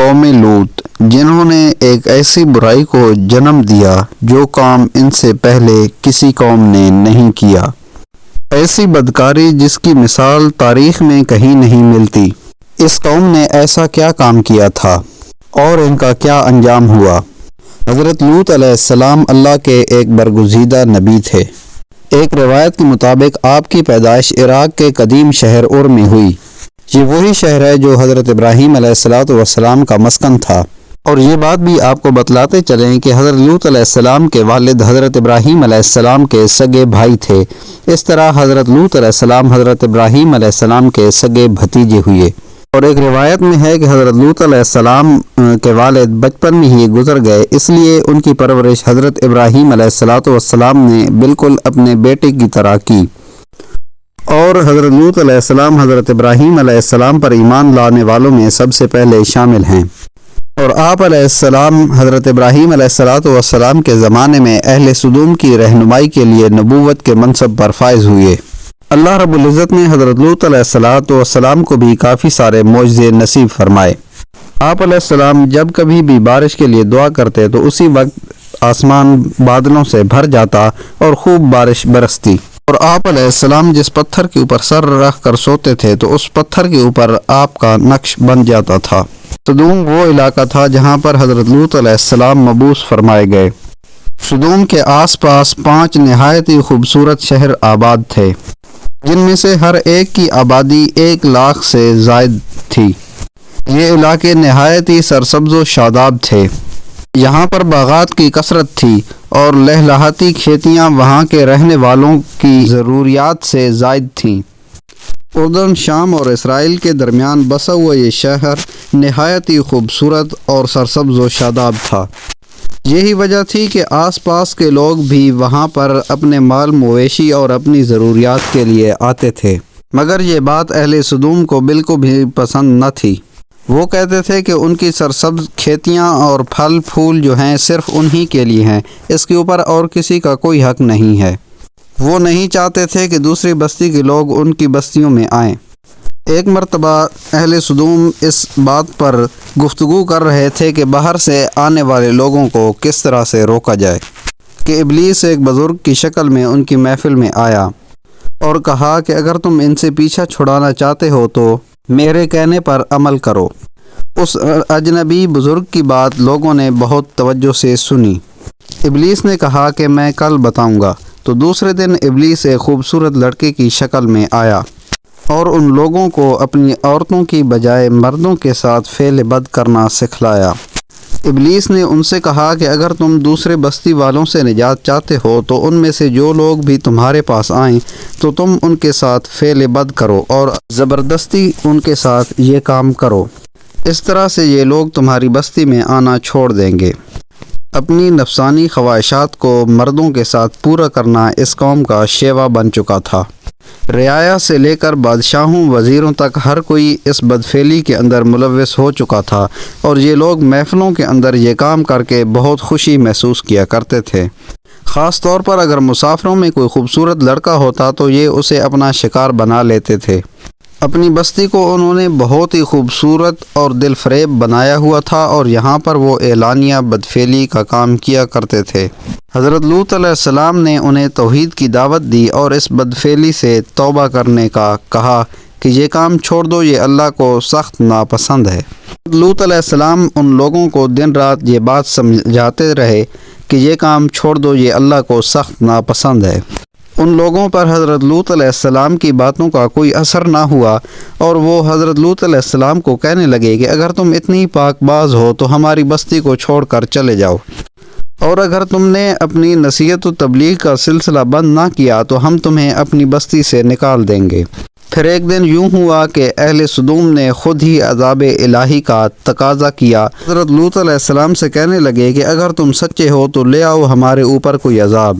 قوم لوط، جنہوں نے ایک ایسی برائی کو جنم دیا جو کام ان سے پہلے کسی قوم نے نہیں کیا، ایسی بدکاری جس کی مثال تاریخ میں کہیں نہیں ملتی۔ اس قوم نے ایسا کیا کام کیا تھا اور ان کا کیا انجام ہوا؟ حضرت لوط علیہ السلام اللہ کے ایک برگزیدہ نبی تھے۔ ایک روایت کے مطابق آپ کی پیدائش عراق کے قدیم شہر اور میں ہوئی۔ یہ وہی شہر ہے جو حضرت ابراہیم علیہ السلام کا مسکن تھا، اور یہ بات بھی آپ کو بتلاتے چلیں کہ حضرت لوط علیہ السلام کے والد حضرت ابراہیم علیہ السلام کے سگے بھائی تھے۔ اس طرح حضرت لوط علیہ السلام حضرت ابراہیم علیہ السلام کے سگے بھتیجے ہوئے، اور ایک روایت میں ہے کہ حضرت لوط علیہ السلام کے والد بچپن میں ہی گزر گئے، اس لیے ان کی پرورش حضرت ابراہیم علیہ السلام نے بالکل اپنے بیٹے کی طرح کی، اور حضرت لوط علیہ السلام حضرت ابراہیم علیہ السلام پر ایمان لانے والوں میں سب سے پہلے شامل ہیں، اور آپ علیہ السلام حضرت ابراہیم علیہ السلام کے زمانے میں اہل سدوم کی رہنمائی کے لیے نبوت کے منصب پر فائز ہوئے۔ اللہ رب العزت نے حضرت لوط علیہ السلام کو بھی کافی سارے معجزے نصیب فرمائے۔ آپ علیہ السلام جب کبھی بھی بارش کے لیے دعا کرتے تو اسی وقت آسمان بادلوں سے بھر جاتا اور خوب بارش برستی، اور آپ علیہ السلام جس پتھر کے اوپر سر رکھ کر سوتے تھے تو اس پتھر کے اوپر آپ کا نقش بن جاتا تھا۔ سدوم وہ علاقہ تھا جہاں پر حضرت لوط علیہ السلام مبعوث فرمائے گئے۔ سدوم کے آس پاس 5 نہایت ہی خوبصورت شہر آباد تھے، جن میں سے ہر ایک کی آبادی 1 لاکھ سے زائد تھی۔ یہ علاقے نہایت ہی سرسبز و شاداب تھے، یہاں پر باغات کی کثرت تھی اور لہلہاتی کھیتیاں وہاں کے رہنے والوں کی ضروریات سے زائد تھیں۔ اردن، شام اور اسرائیل کے درمیان بسا ہوا یہ شہر نہایت ہی خوبصورت اور سرسبز و شاداب تھا۔ یہی وجہ تھی کہ آس پاس کے لوگ بھی وہاں پر اپنے مال مویشی اور اپنی ضروریات کے لیے آتے تھے، مگر یہ بات اہل سدوم کو بالکل بھی پسند نہ تھی۔ وہ کہتے تھے کہ ان کی سرسبز کھیتیاں اور پھل پھول جو ہیں صرف انہی کے لیے ہیں، اس کے اوپر اور کسی کا کوئی حق نہیں ہے۔ وہ نہیں چاہتے تھے کہ دوسری بستی کے لوگ ان کی بستیوں میں آئیں۔ ایک مرتبہ اہل سدوم اس بات پر گفتگو کر رہے تھے کہ باہر سے آنے والے لوگوں کو کس طرح سے روکا جائے کہ ابلیس ایک بزرگ کی شکل میں ان کی محفل میں آیا اور کہا کہ اگر تم ان سے پیچھا چھڑانا چاہتے ہو تو میرے کہنے پر عمل کرو۔ اس اجنبی بزرگ کی بات لوگوں نے بہت توجہ سے سنی۔ ابلیس نے کہا کہ میں کل بتاؤں گا۔ تو دوسرے دن ابلیس ایک خوبصورت لڑکے کی شکل میں آیا اور ان لوگوں کو اپنی عورتوں کی بجائے مردوں کے ساتھ فعل بد کرنا سکھلایا۔ ابلیس نے ان سے کہا کہ اگر تم دوسرے بستی والوں سے نجات چاہتے ہو تو ان میں سے جو لوگ بھی تمہارے پاس آئیں تو تم ان کے ساتھ فعل بد کرو اور زبردستی ان کے ساتھ یہ کام کرو، اس طرح سے یہ لوگ تمہاری بستی میں آنا چھوڑ دیں گے۔ اپنی نفسانی خواہشات کو مردوں کے ساتھ پورا کرنا اس قوم کا شیوا بن چکا تھا۔ رعایا سے لے کر بادشاہوں وزیروں تک ہر کوئی اس بدفعلی کے اندر ملوث ہو چکا تھا، اور یہ لوگ محفلوں کے اندر یہ کام کر کے بہت خوشی محسوس کیا کرتے تھے۔ خاص طور پر اگر مسافروں میں کوئی خوبصورت لڑکا ہوتا تو یہ اسے اپنا شکار بنا لیتے تھے۔ اپنی بستی کو انہوں نے بہت ہی خوبصورت اور دل فریب بنایا ہوا تھا، اور یہاں پر وہ اعلانیہ بدفعلی کا کام کیا کرتے تھے۔ حضرت لوط علیہ السلام نے انہیں توحید کی دعوت دی اور اس بدفعلی سے توبہ کرنے کا کہا کہ یہ کام چھوڑ دو، یہ اللہ کو سخت ناپسند ہے۔ لوط علیہ السلام ان لوگوں کو دن رات یہ بات سمجھاتے رہے کہ یہ کام چھوڑ دو، یہ اللہ کو سخت ناپسند ہے۔ ان لوگوں پر حضرت لوط علیہ السلام کی باتوں کا کوئی اثر نہ ہوا، اور وہ حضرت لوط علیہ السلام کو کہنے لگے کہ اگر تم اتنی پاک باز ہو تو ہماری بستی کو چھوڑ کر چلے جاؤ، اور اگر تم نے اپنی نصیحت و تبلیغ کا سلسلہ بند نہ کیا تو ہم تمہیں اپنی بستی سے نکال دیں گے۔ پھر ایک دن یوں ہوا کہ اہل سدوم نے خود ہی عذاب الہی کا تقاضا کیا۔ حضرت لوط علیہ السلام سے کہنے لگے کہ اگر تم سچے ہو تو لے آؤ ہمارے اوپر کوئی عذاب۔